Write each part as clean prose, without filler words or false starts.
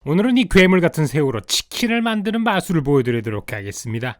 오늘은 이 괴물 같은 새우로 치킨을 만드는 마술을 보여드리도록 하겠습니다.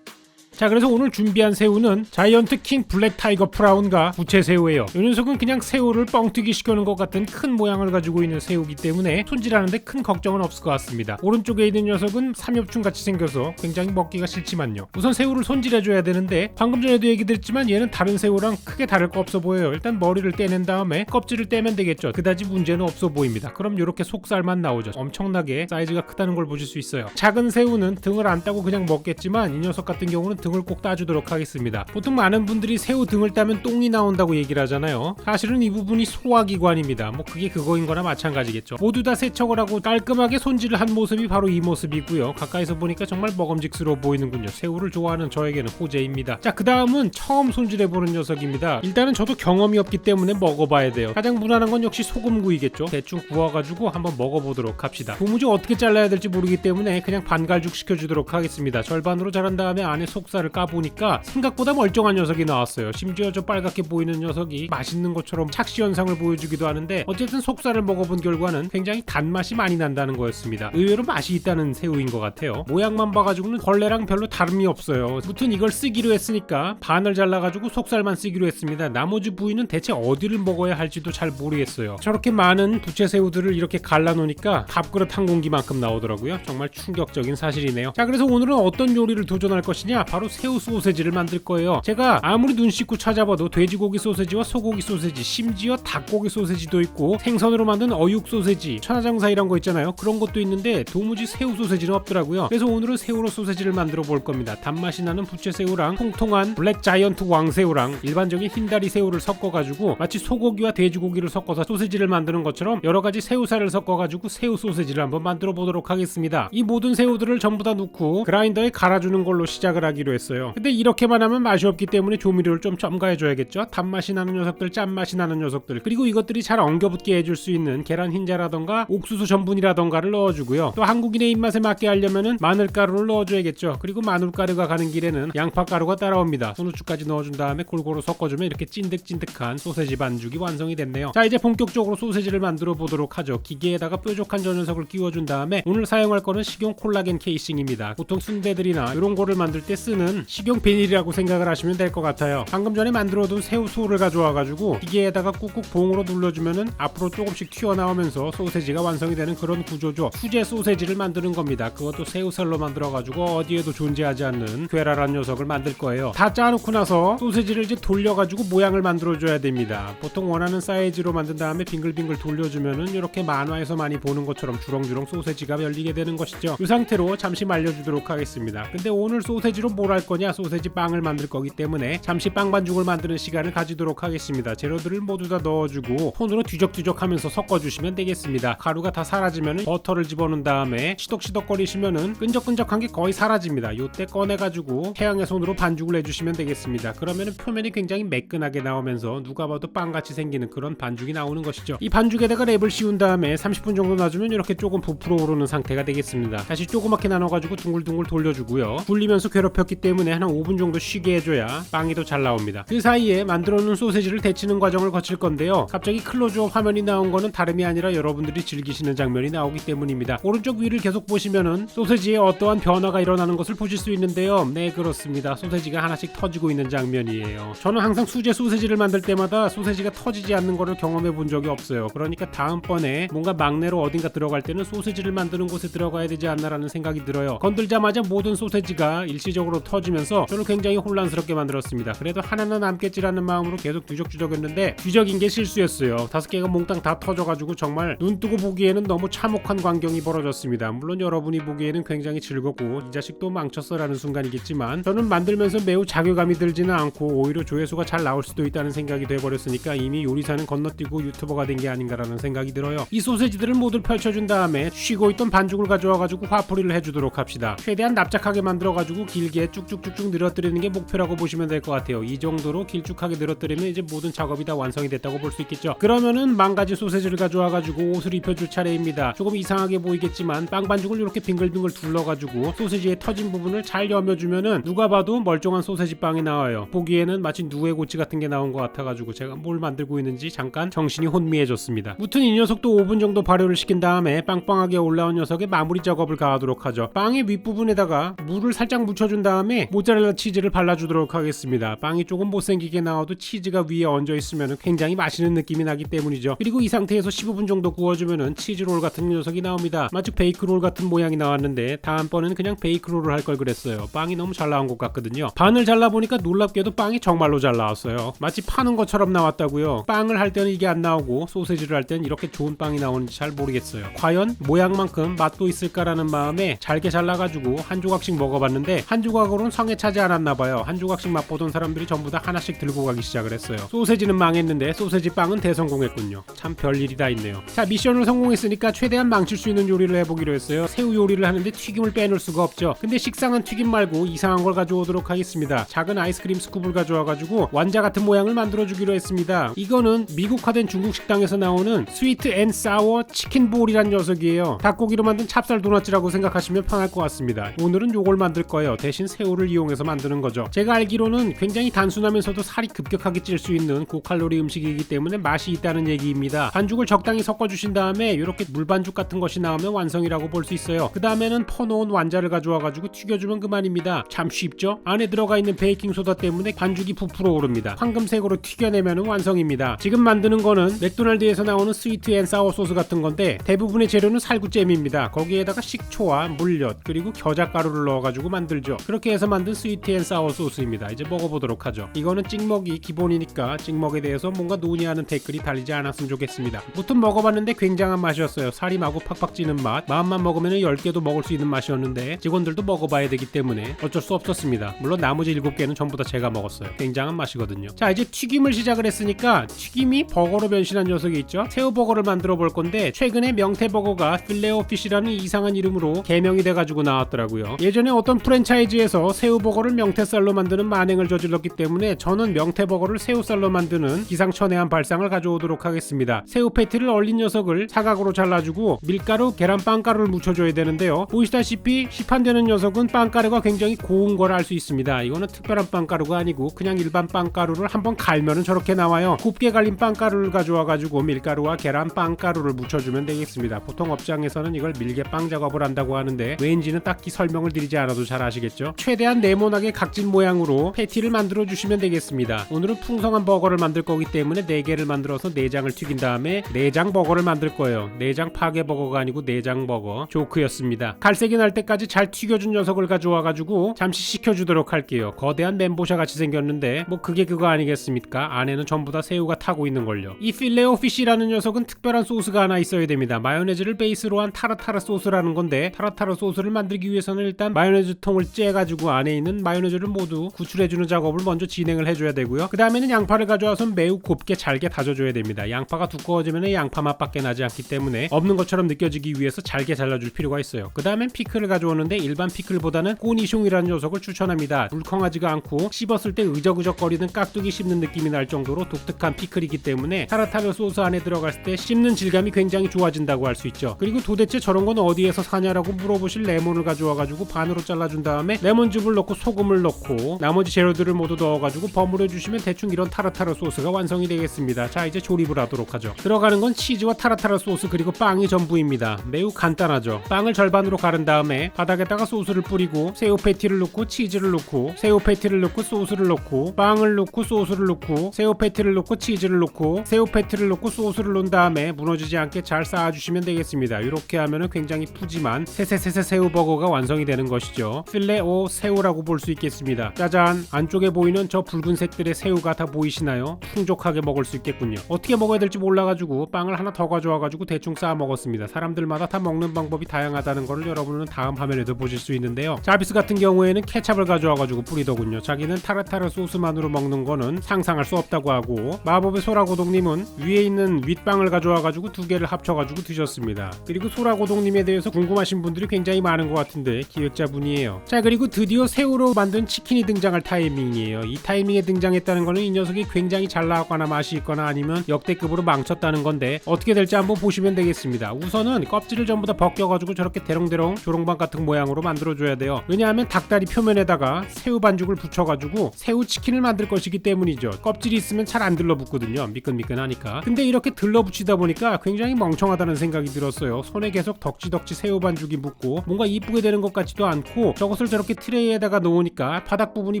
자, 그래서 오늘 준비한 새우는 자이언트 킹 블랙 타이거 프라운과 부채 새우예요. 이 녀석은 그냥 새우를 뻥튀기 시켜놓은 것 같은 큰 모양을 가지고 있는 새우이기 때문에 손질하는데 큰 걱정은 없을 것 같습니다. 오른쪽에 있는 녀석은 삼엽충 같이 생겨서 굉장히 먹기가 싫지만요. 우선 새우를 손질해줘야 되는데 방금 전에도 얘기드렸지만 얘는 다른 새우랑 크게 다를 거 없어 보여요. 일단 머리를 떼낸 다음에 껍질을 떼면 되겠죠. 그다지 문제는 없어 보입니다. 그럼 이렇게 속살만 나오죠. 엄청나게 사이즈가 크다는 걸 보실 수 있어요. 작은 새우는 등을 안 따고 그냥 먹겠지만 이 녀석 같은 경우는 등을 꼭 따주도록 하겠습니다. 보통 많은 분들이 새우 등을 따면 똥이 나온다고 얘기를 하잖아요. 사실은 이 부분이 소화기관입니다. 그게 그거인 거나 마찬가지겠죠. 모두 다 세척을 하고 깔끔하게 손질을 한 모습이 바로 이 모습이고요. 가까이서 보니까 정말 먹음직스러워 보이는군요. 새우를 좋아하는 저에게는 호재입니다. 자, 그 다음은 처음 손질해보는 녀석입니다. 일단은 저도 경험이 없기 때문에 먹어봐야 돼요. 가장 무난한 건 역시 소금구이겠죠. 대충 구워가지고 한번 먹어보도록 합시다. 도무지 어떻게 잘라야 될지 모르기 때문에 그냥 반갈죽 시켜주도록 하겠습니다. 절반으로 자른 다음에 안에 속살을 까보니까 생각보다 멀쩡한 녀석이 나왔어요. 심지어 저 빨갛게 보이는 녀석이 맛있는 것처럼 착시 현상을 보여주기도 하는데 어쨌든 속살을 먹어본 결과는 굉장히 단맛이 많이 난다는 거였습니다. 의외로 맛이 있다는 새우인 것 같아요. 모양만 봐가지고는 벌레랑 별로 다름이 없어요. 무튼 이걸 쓰기로 했으니까 반을 잘라가지고 속살만 쓰기로 했습니다. 나머지 부위는 대체 어디를 먹어야 할지도 잘 모르겠어요. 저렇게 많은 부채 새우들을 이렇게 갈라놓으니까 밥그릇 한 공기만큼 나오더라고요. 정말 충격적인 사실이네요. 자, 그래서 오늘은 어떤 요리를 도전할 것이냐? 바로 새우 소세지를 만들 거예요. 제가 아무리 눈 씻고 찾아봐도 돼지고기 소세지와 소고기 소세지, 심지어 닭고기 소세지도 있고 생선으로 만든 어육 소세지, 천하장사 이런 거 있잖아요. 그런 것도 있는데 도무지 새우 소세지는 없더라고요. 그래서 오늘은 새우로 소세지를 만들어 볼 겁니다. 단맛이 나는 부채 새우랑 통통한 블랙 자이언트 왕새우랑 일반적인 흰다리 새우를 섞어가지고 마치 소고기와 돼지고기를 섞어서 소세지를 만드는 것처럼 여러가지 새우살을 섞어가지고 새우 소세지를 한번 만들어 보도록 하겠습니다. 이 모든 새우들을 전부 다 넣고 그라인더에 갈아주는 걸로 시작을 하기로 했어요. 근데 이렇게만 하면 맛이 없기 때문에 조미료를 좀 첨가해줘야겠죠. 단맛이 나는 녀석들, 짠맛이 나는 녀석들, 그리고 이것들이 잘 엉겨붙게 해줄 수 있는 계란 흰자라던가 옥수수 전분이라던가를 넣어주고요. 또 한국인의 입맛에 맞게 하려면은 마늘가루를 넣어줘야겠죠. 그리고 마늘가루가 가는 길에는 양파가루가 따라옵니다. 손후추까지 넣어준 다음에 골고루 섞어주면 이렇게 찐득찐득한 소세지 반죽이 완성이 됐네요. 자, 이제 본격적으로 소세지를 만들어 보도록 하죠. 기계에다가 뾰족한 저 녀석을 끼워준 다음에 오늘 사용할 거는 식용 콜라겐 케이싱입니다. 보통 순대들이나 이런 거를 만들 때 쓰는 식용 비닐이라고 생각을 하시면 될 것 같아요. 방금 전에 만들어둔 새우 소를 가져와가지고 기계에다가 꾹꾹 봉으로 눌러주면은 앞으로 조금씩 튀어나오면서 소세지가 완성이 되는 그런 구조죠. 수제 소세지를 만드는 겁니다. 그것도 새우살로 만들어가지고 어디에도 존재하지 않는 괴랄한 녀석을 만들 거예요. 다 짜놓고 나서 소세지를 이제 돌려가지고 모양을 만들어줘야 됩니다. 보통 원하는 사이즈로 만든 다음에 빙글빙글 돌려주면은 이렇게 만화에서 많이 보는 것처럼 주렁주렁 소세지가 열리게 되는 것이죠. 이 상태로 잠시 말려주도록 하겠습니다. 근데 오늘 소세지로 뭘 할 거냐? 소세지 빵을 만들 거기 때문에 잠시 빵 반죽을 만드는 시간을 가지도록 하겠습니다. 재료들을 모두 다 넣어주고 손으로 뒤적뒤적 하면서 섞어주시면 되겠습니다. 가루가 다 사라지면 버터를 집어넣은 다음에 시덕시덕거리시면은 끈적끈적한 게 거의 사라집니다. 요때 꺼내가지고 태양의 손으로 반죽을 해주시면 되겠습니다. 그러면은 표면이 굉장히 매끈하게 나오면서 누가 봐도 빵같이 생기는 그런 반죽이 나오는 것이죠. 이 반죽에다가 랩을 씌운 다음에 30분 정도 놔주면 이렇게 조금 부풀어 오르는 상태가 되겠습니다. 다시 조그맣게 나눠가지고 둥글둥글 돌려주고요. 굴리면서 괴롭혔기 때문에 한 5분 정도 쉬게 해줘야 빵이 더 잘 나옵니다. 그 사이에 만들어 놓은 소세지를 데치는 과정을 거칠 건데요. 갑자기 클로즈업 화면이 나온 거는 다름이 아니라 여러분들이 즐기시는 장면이 나오기 때문입니다. 오른쪽 위를 계속 보시면은 소세지에 어떠한 변화가 일어나는 것을 보실 수 있는데요. 네, 그렇습니다. 소세지가 하나씩 터지고 있는 장면이에요. 저는 항상 수제 소세지를 만들 때마다 소세지가 터지지 않는 거를 경험해 본 적이 없어요. 그러니까 다음번에 뭔가 막내로 어딘가 들어갈 때는 소세지를 만드는 곳에 들어가야 되지 않나라는 생각이 들어요. 건들자마자 모든 소세지가 일시적으로 터지면서 저를 굉장히 혼란스럽게 만들었습니다. 그래도 하나는 남겠지라는 마음으로 계속 뒤적뒤적했는데 뒤적인 게 실수였어요. 5개가 몽땅 다 터져가지고 정말 눈 뜨고 보기에는 너무 참혹한 광경이 벌어졌습니다. 물론 여러분이 보기에는 굉장히 즐겁고 이 자식도 망쳤어 라는 순간이겠지만 저는 만들면서 매우 자괴감이 들지는 않고 오히려 조회수가 잘 나올 수도 있다는 생각이 돼버렸으니까 이미 요리사는 건너뛰고 유튜버가 된 게 아닌가라는 생각이 들어요. 이 소세지들을 모두 펼쳐준 다음에 쉬고 있던 반죽을 가져와가지고 화풀이를 해주도록 합시다. 최대한 납작하게 만들어가지고 길게 쭉쭉쭉쭉 늘어뜨리는 게 목표라고 보시면 될 것 같아요. 이 정도로 길쭉하게 늘어뜨리면 이제 모든 작업이 다 완성이 됐다고 볼 수 있겠죠. 그러면은 망가진 소세지를 가져와가지고 옷을 입혀줄 차례입니다. 조금 이상하게 보이겠지만 빵 반죽을 이렇게 빙글빙글 둘러가지고 소세지의 터진 부분을 잘 여며주면은 누가 봐도 멀쩡한 소세지 빵이 나와요. 보기에는 마치 누에 고치 같은 게 나온 것 같아가지고 제가 뭘 만들고 있는지 잠깐 정신이 혼미해졌습니다. 무튼 이 녀석도 5분 정도 발효를 시킨 다음에 빵빵하게 올라온 녀석에 마무리 작업을 가하도록 하죠. 빵의 윗부분에다가 물을 살짝 묻혀준 다음에 모짜렐라 치즈를 발라주도록 하겠습니다. 빵이 조금 못생기게 나와도 치즈가 위에 얹어 있으면 굉장히 맛있는 느낌이 나기 때문이죠. 그리고 이 상태에서 15분 정도 구워주면은 치즈롤 같은 녀석이 나옵니다. 마치 베이크롤 같은 모양이 나왔는데 다음번에는 그냥 베이크롤을 할 걸 그랬어요. 빵이 너무 잘 나온 것 같거든요. 반을 잘라보니까 놀랍게도 빵이 정말로 잘 나왔어요. 마치 파는 것처럼 나왔다고요. 빵을 할 때는 이게 안 나오고 소세지를 할 때는 이렇게 좋은 빵이 나오는지 잘 모르겠어요. 과연 모양만큼 맛도 있을까라는 마음에 잘게 잘라가지고 한 조각씩 먹어봤는데 한 조각으로는 성에 차지 않았나봐요. 한 조각씩 맛보던 사람들이 전부 다 하나씩 들고 가기 시작을 했어요. 소세지는 망했는데 소세지 빵은 대성공했군요. 참 별일이 다 있네요. 자, 미션을 성공했으니까 최대한 망칠 수 있는 요리를 해보기로 했어요. 새우 요리를 하는데 튀김을 빼놓을 수가 없죠. 근데 식상한 튀김 말고 이상한 걸 가져오도록 하겠습니다. 작은 아이스크림 스쿱을 가져와가지고 완자 같은 모양을 만들어주기로 했습니다. 이거는 미국화된 중국 식당에서 나오는 스위트 앤 사워 치킨 볼이란 녀석이에요. 닭고기로 만든 찹쌀 도넛이라고 생각하시면 편할 것 같습니다. 오늘은 요걸 만들 거예요. 대신 새우를 이용해서 만드는 거죠. 제가 알기로는 굉장히 단순하면서도 살이 급격하게 찔 수 있는 고칼로리 음식이기 때문에 맛이 있다는 얘기입니다. 반죽을 적당히 섞어주신 다음에 이렇게 물반죽 같은 것이 나오면 완성이라고 볼 수 있어요. 그 다음에는 퍼놓은 완자를 가져와가지고 튀겨주면 그만입니다. 참 쉽죠? 안에 들어가 있는 베이킹소다 때문에 반죽이 부풀어 오릅니다. 황금색으로 튀겨내면 완성입니다. 지금 만드는 거는 맥도날드에서 나오는 스위트 앤 사워 소스 같은 건데 대부분의 재료는 살구잼입니다. 거기에다가 식초와 물엿 그리고 겨자가루를 넣어가지고 만들죠. 그렇게 해서 만든 스위트 앤 사워 소스입니다. 이제 먹어보도록 하죠. 이거는 찍먹이 기본이니까 찍먹에 대해서 뭔가 논의하는 댓글이 달리지 않았으면 좋겠습니다. 무튼 먹어봤는데 굉장한 맛이었어요. 살이 마구 팍팍 찌는 맛. 마음만 먹으면 10개도 먹을 수 있는 맛이었는데 직원들도 먹어봐야 되기 때문에 어쩔 수 없었습니다. 물론 나머지 7개는 전부 다 제가 먹었어요. 굉장한 맛이거든요. 자, 이제 튀김을 시작을 했으니까 튀김이 버거로 변신한 녀석이 있죠. 새우버거를 만들어 볼 건데 최근에 명태버거가 필레오피시라는 이상한 이름으로 개명이 돼가지고 나왔더라고요. 예전에 어떤 프랜차이즈에서 새우버거를 명태살로 만드는 만행을 저질렀기 때문에 저는 명태버거를 새우살로 만드는 기상천외한 발상을 가져오도록 하겠습니다. 새우 패티를 얼린 녀석을 사각으로 잘라주고 밀가루, 계란, 빵가루를 묻혀줘야 되는데요. 보시다시피 시판되는 녀석은 빵가루가 굉장히 고운 걸 알 수 있습니다. 이거는 특별한 빵가루가 아니고 그냥 일반 빵가루를 한번 갈면은 저렇게 나와요. 곱게 갈린 빵가루를 가져와가지고 밀가루와 계란, 빵가루를 묻혀주면 되겠습니다. 보통 업장에서는 이걸 밀개빵 작업을 한다고 하는데 왠지는 딱히 설명을 드리지 않아도 잘 아시겠죠? 최대한 네모나게 각진 모양으로 패티를 만들어 주시면 되겠습니다. 오늘은 풍성한 버거를 만들 거기 때문에 4개를 만들어서 내장을 튀긴 다음에 내장 버거를 만들 거예요. 내장 파괴 버거가 아니고 내장 버거. 조크였습니다. 갈색이 날 때까지 잘 튀겨준 녀석을 가져와가지고 잠시 식혀주도록 할게요. 거대한 멘보샤 같이 생겼는데 뭐 그게 그거 아니겠습니까? 안에는 전부 다 새우가 타고 있는걸요. 이 필레오피시라는 녀석은 특별한 소스가 하나 있어야 됩니다. 마요네즈를 베이스로 한 타르타르 소스라는 건데 타르타르 소스를 만들기 위해서는 일단 마요네즈 통을 째가지고 안에 있는 마요네즈를 모두 구출해주는 작업을 먼저 진행을 해줘야 되고요. 그 다음에는 양파를 가져와서 매우 곱게 잘게 다져줘야 됩니다. 양파가 두꺼워지면 양파 맛밖에 나지 않기 때문에 없는 것처럼 느껴지기 위해서 잘게 잘라줄 필요가 있어요. 그 다음엔 피클을 가져오는데 일반 피클보다는 꼬니숑이라는 녀석을 추천합니다. 물컹하지가 않고 씹었을 때 으적으적거리는 깍두기 씹는 느낌이 날 정도로 독특한 피클이기 때문에 타르타르 소스 안에 들어갔을 때 씹는 질감이 굉장히 좋아진다고 할 수 있죠. 그리고 도대체 저런 건 어디에서 사냐라고 물어보실 레몬을 가져와가지고 반으로 잘라준 다음에 레몬즙을 넣고 소금을 넣고 나머지 재료들을 모두 넣어가지고 버무려 주시면 대충 이런 타르타르 소스가 완성이 되겠습니다. 자, 이제 조립을 하도록 하죠. 들어가는 건 치즈와 타르타르 소스 그리고 빵이 전부입니다. 매우 간단하죠. 빵을 절반으로 가른 다음에 바닥에다가 소스를 뿌리고 새우 패티를 넣고 치즈를 넣고 새우 패티를 넣고 소스를 넣고 빵을 넣고 소스를 넣고 새우 패티를 넣고 치즈를 넣고 새우 패티를 넣고 소스를 넣은 다음에 무너지지 않게 잘 쌓아주시면 되겠습니다. 이렇게 하면은 굉장히 푸짐한 새새새새 새우버거가 완성이 되는 것이죠. 필레오 새우라고 볼 수 있겠습니다. 짜잔! 안쪽에 보이는 저 붉은색들의 새우가 다 보이시나요? 풍족하게 먹을 수 있겠군요. 어떻게 먹어야 될지 몰라가지고 빵을 하나 더 가져와가지고 대충 쌓아 먹었습니다. 사람들마다 다 먹는 방법이 다양하다는 것을 여러분은 다음 화면에도 보실 수 있는데요. 자비스 같은 경우에는 케찹을 가져와가지고 뿌리더군요. 자기는 타르타르 소스만으로 먹는 거는 상상할 수 없다고 하고 마법의 소라고동님은 위에 있는 윗빵을 가져와가지고 2개를 합쳐가지고 드셨습니다. 그리고 소라고동님에 대해서 궁금하신 분들이 굉장히 많은 것 같은데 기획자분이에요. 자, 그리고 드디어 새우로 만든 치킨이 등장할 타이밍이에요. 이 타이밍에 등장했다는 거는 이 녀석이 굉장히 잘 나왔거나 맛이 있거나 아니면 역대급으로 망쳤다는 건데 어떻게 될지 한번 보시면 되겠습니다. 우선은 껍질을 전부 다 벗겨가지고 저렇게 대롱대롱 조롱반 같은 모양으로 만들어줘야 돼요. 왜냐하면 닭다리 표면에다가 새우 반죽을 붙여가지고 새우 치킨을 만들 것이기 때문이죠. 껍질이 있으면 잘 안 들러붙거든요. 미끈미끈하니까. 근데 이렇게 들러붙이다 보니까 굉장히 멍청하다는 생각이 들었어요. 손에 계속 덕지덕지 새우 반죽이 묻고 뭔가 이쁘게 되는 것 같지도 않고 저것을 저렇게 트레이에다가 놓으니까 바닥 부분이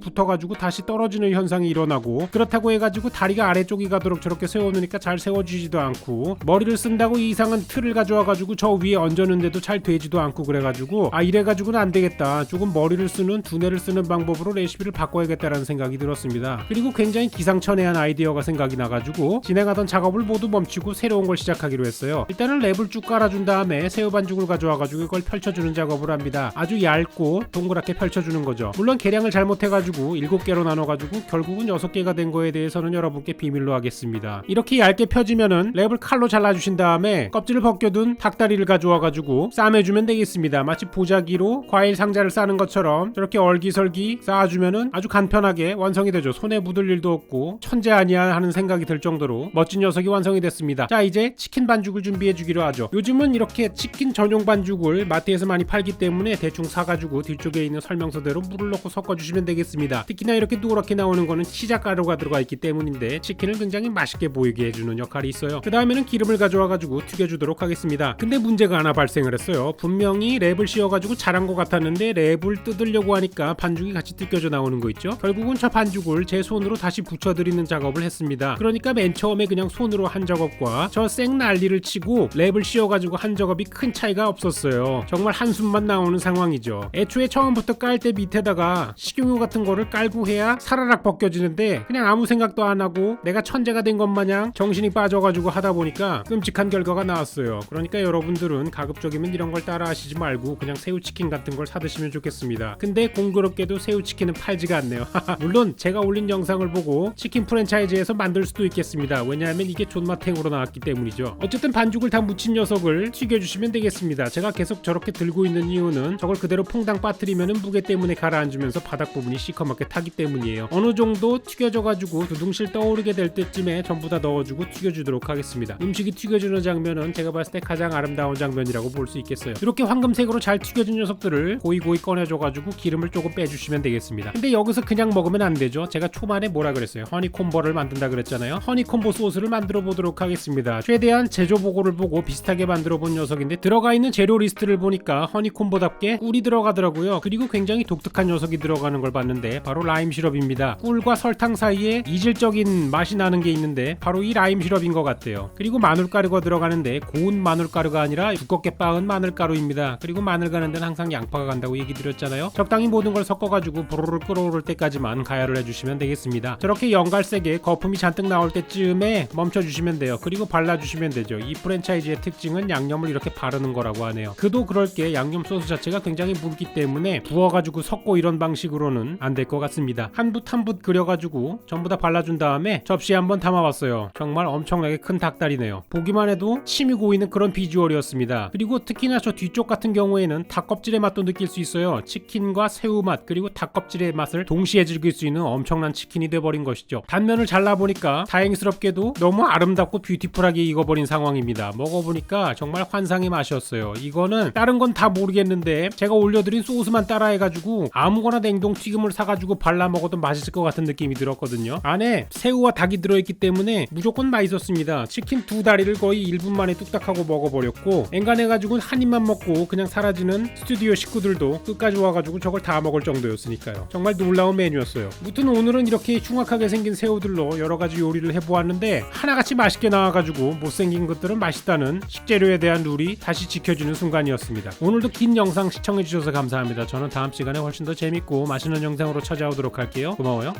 붙어가지고 다시 떨어지는 현상이 일어나고 그렇다고 해가지고 다리가 아래쪽이 가도록 저렇게 세워놓으니까 잘 세워지지도 않고 머리를 쓴다고 이상한 틀을 가져와가지고 저 위에 얹었는데도 잘 되지도 않고 그래가지고 이래가지고는 안 되겠다. 조금 머리를 쓰는 두뇌를 쓰는 방법으로 레시피를 바꿔야겠다라는 생각이 들었습니다. 그리고 굉장히 기상천외한 아이디어가 생각이 나가지고 진행하던 작업을 모두 멈추고 새로운 걸 시작하기로 했어요. 일단은 랩을 쭉 깔아준 다음에 새우 반죽을 가져와가지고 이걸 펼쳐주는 작업을 합니다. 아주 얇고 동그랗게 펼쳐주는 거죠. 물론 계량을 잘못해가지고 7개로 나눠가지고 결국은 6개가 된 거에 대해서는 여러분께 비밀로 하겠습니다. 이렇게 얇게 펴지면은 랩을 칼로 잘라주신 다음에 껍질을 벗겨둔 닭다리를 가져와가지고 싸매주면 되겠습니다. 마치 보자기로 과일 상자를 싸는 것처럼 저렇게 얼기설기 쌓아주면은 아주 간편하게 완성이 되죠. 손에 묻을 일도 없고 천재 아니야 하는 생각이 들 정도로 멋진 녀석이 완성이 됐습니다. 자, 이제 치킨 반죽을 준비해 주기로 하죠. 요즘은 이렇게 치킨 전용 반죽을 마트에서 많이 팔기 때문에 대충 사가지고 뒤쪽에 있는 설명서대로 물을 넣고 섞어주시면 되겠습니다. 특히나 이렇게 누렇게 나오는 거는 치자가루가 들어가 있기 때문인데 치킨을 굉장히 맛있게 보이게 해주는 역할이 있어요. 그 다음에는 기름을 가져와가지고 튀겨주도록 하겠습니다. 근데 문제가 하나 발생을 했어요. 분명히 랩을 씌워가지고 잘한 것 같았는데 랩을 뜯으려고 하니까 반죽이 같이 뜯겨져 나오는 거 있죠. 결국은 저 반죽을 제 손으로 다시 붙여드리는 작업을 했습니다. 그러니까 맨 처음에 그냥 손으로 한 작업과 저 생 난리를 치고 랩을 씌워가지고 한 작업이 큰 차이가 없었어요. 정말 한숨만 나오는 상황이죠. 애초에 처음부터 깔 때 밑에다가 식용유 같은 거를 깔고 해야 사라락 벗겨지는데 그냥 아무 생각도 안 하고 내가 천재가 된 것 마냥 정신이 빠져가지고 하다 보니까 끔찍한 결과가 나왔어요. 그러니까 여러분들은 가급적이면 이런 걸 따라 하시지 말고 그냥 새우치킨 같은 걸 사드시면 좋겠습니다. 근데 공교롭게도 새우치킨은 팔지가 않네요. 물론 제가 올린 영상을 보고 치킨 프랜차이즈에서 만들 수도 있겠습니다. 왜냐하면 이게 존맛탱으로 나왔기 때문이죠. 어쨌든 반죽을 다 묻힌 녀석을 튀겨주시면 되겠습니다. 제가 계속 저렇게 들고 있는 이유는 저걸 그대로 퐁당 빠뜨리면 무게 때문에 가라앉으면서 바닥 부분이 시커멓게 타기 때문이에요. 어느 정도 튀겨져가지고 두둥실 떠오르게 될 때쯤에 전부 다 넣어주고 튀겨주도록 하겠습니다. 음식이 튀겨주는 장면은 제가 봤을 때 가장 아름다운 장면이라고 볼 수 있겠어요. 이렇게 황금색으로 잘 튀겨진 녀석들을 고이고이 꺼내줘가지고 기름을 조금 빼주시면 되겠습니다. 근데 여기서 그냥 먹으면 안 되죠. 제가 초반에 뭐라 그랬어요? 허니콤보를 만든다 그랬잖아요. 허니콤보 소스를 만들어 보도록 하겠습니다. 최대한 제조 보고를 보고 비슷하게 만들어 본 녀석인데 들어가 있는 재료 리스트를 보니까 허니콤보답게 꿀이 들어가더라고요. 그리고 굉장히 독특한 녀석이 들어가는 걸 봤는데 바로 라임 시럽입니다. 꿀과 설탕 사이에 이질적인 맛이 나는 게 있는데 바로 이 라임 시럽인 것 같아요. 그리고 마늘가루가 들어가는데 고운 마늘가루가 아니라 두껍게 빻은 마늘가루입니다. 그리고 마늘 가는 데는 항상 양파가 간다고 얘기 드렸잖아요. 적당히 모든 걸 섞어가지고 보로를 끓어오를 때까지만 가열을 해주시면 되겠습니다. 저렇게 연갈색에 거품이 잔뜩 나올 때쯤에 멈춰주시면 돼요. 그리고 발라주시면 되죠. 이 프랜차이즈의 특징은 양념을 이렇게 바르는 거라고 하네요. 그도 그럴 게 양념 소스 자체가 굉장히 묽기 때문에 부어가지고 섞고 이런 방식으로는 안 될 것 같습니다. 한 붓 한 붓 그려가지고 전부 다 발라준 다음에 접시에 한번 담아봤어요. 정말 엄청나게 큰 닭다리네요. 보기만 해도 침이 고이는 그런 비주얼이었습니다. 그리고 특히나 저 뒤쪽 같은 경우에는 닭껍질의 맛도 느낄 수 있어요. 치킨과 새우 맛 그리고 닭껍질의 맛을 동시에 즐길 수 있는 엄청난 치킨이 돼버린 것이죠. 단면을 잘라보니까 다행스럽게도 너무 아름답고 뷰티풀하게 익어버린 상황입니다. 먹어보니까 정말 환상의 맛이었어요. 이거는 다른 건 다 모르겠는데 제가 올려드린 소스만 따라해가지고 아무거나 냉동 튀김을 사가지고 발라 먹어도 맛있을 것 같은 느낌이 들었거든요. 안에 새우와 닭이 들어있기 때문에 무조건 맛있었습니다. 치킨 2다리를 거의 1분 만에 뚝딱 하고 먹어버렸고 엔간해가지고 한 입만 먹고 그냥 사라지는 스튜디오 식구들도 끝까지 와가지고 저걸 다 먹을 정도였으니까요. 정말 놀라운 메뉴였어요. 무튼 오늘은 이렇게 흉악하게 생긴 새우들로 여러가지 요리를 해보았는데 하나같이 맛있게 나와가지고 못생긴 것들은 맛있다는 식재료에 대한 룰이 다시 지켜지는 순간이었습니다. 오늘도 긴 영상 시청해주셔서 감사합니다. 저는 다음 시간에 훨씬 더 재밌고 맛있는 영상으로 찾아오도록 할게요. 고마워요.